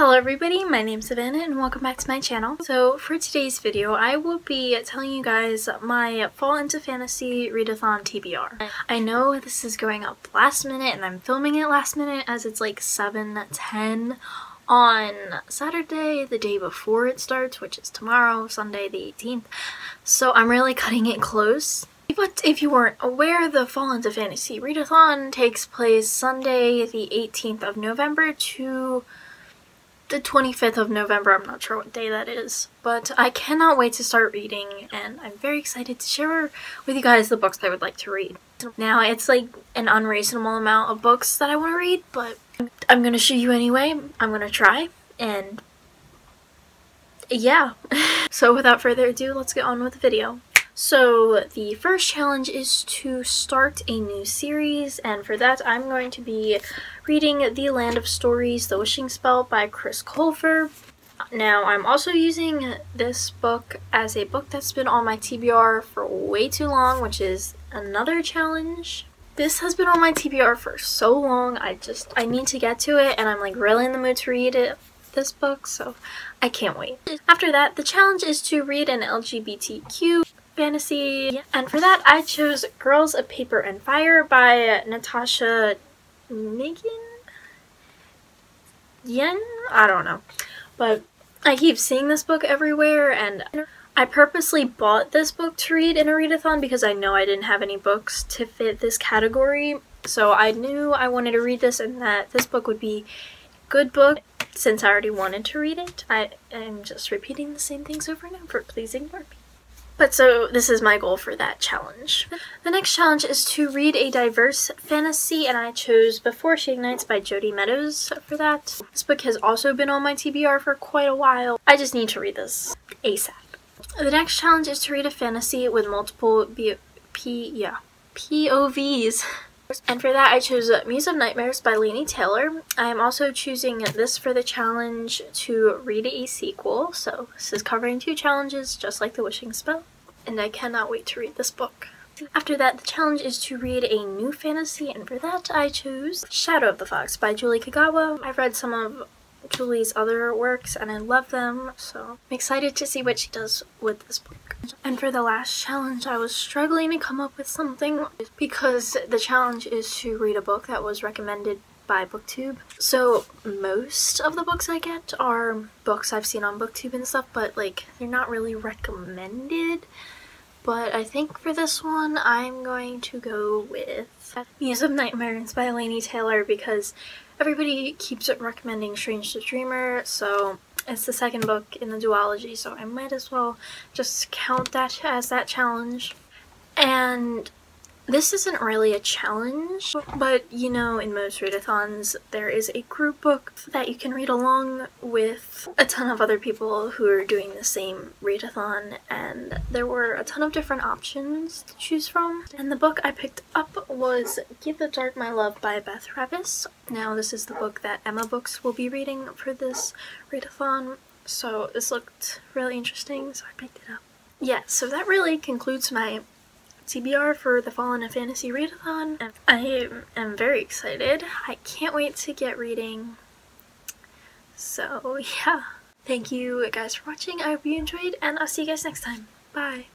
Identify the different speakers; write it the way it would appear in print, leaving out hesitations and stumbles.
Speaker 1: Hello everybody, my name's Savannah and welcome back to my channel. So for today's video, I will be telling you guys my Fall into Fantasy Readathon TBR. I know this is going up last minute and I'm filming it last minute as it's like 7:10 on Saturday, the day before it starts, which is tomorrow, Sunday the 18th. So I'm really cutting it close. But if you weren't aware, the Fall into Fantasy Readathon takes place Sunday the 18th of November to the 25th of November. I'm not sure what day that is, but I cannot wait to start reading and I'm very excited to share with you guys the books I would like to read. Now it's like an unreasonable amount of books that I want to read, but I'm gonna show you anyway. I'm gonna try and yeah. So without further ado, let's get on with the video. So the first challenge is to start a new series, and for that I'm going to be reading The Land of Stories, The Wishing Spell by Chris Colfer. Now I'm also using this book as a book that's been on my TBR for way too long, which is another challenge. This has been on my TBR for so long, I need to get to it and I'm like really in the mood to read this book, so I can't wait. After that, the challenge is to read an LGBTQ fantasy, and for that I chose Girls of Paper and Fire by Natasha Yen? I don't know. But I keep seeing this book everywhere and I purposely bought this book to read in a readathon because I know I didn't have any books to fit this category. So I knew I wanted to read this and that this book would be a good book since I already wanted to read it. I am just repeating the same things over and over. Please ignore me. But so this is my goal for that challenge. The next challenge is to read a diverse fantasy, and I chose Before She Ignites by Jodi Meadows for that. This book has also been on my TBR for quite a while. I just need to read this ASAP. The next challenge is to read a fantasy with multiple POVs. And for that I chose Muse of Nightmares by Laini Taylor. I am also choosing this for the challenge to read a sequel, so this is covering two challenges just like The Wishing Spell, and I cannot wait to read this book. After that, the challenge is to read a new fantasy, and for that I chose Shadow of the Fox by Julie Kagawa. I've read some of Julie's other works and I love them, so I'm excited to see what she does with this book. And for the last challenge, I was struggling to come up with something because the challenge is to read a book that was recommended by BookTube. So most of the books I get are books I've seen on BookTube and stuff, but like they're not really recommended. But I think for this one, I'm going to go with Muse of Nightmares by Laini Taylor because everybody keeps recommending Strange the Dreamer, so it's the second book in the duology, so I might as well just count that as that challenge. And this isn't really a challenge, but you know, in most readathons there is a group book that you can read along with a ton of other people who are doing the same readathon, and there were a ton of different options to choose from. And the book I picked up was Give the Dark My Love by Beth Revis. Now this is the book that Emma Books will be reading for this readathon, so this looked really interesting, so I picked it up. Yeah, so that really concludes my TBR for the Fall into Fantasy Readathon, and I am very excited. I can't wait to get reading. So yeah, thank you guys for watching. I hope you enjoyed, and I'll see you guys next time. Bye!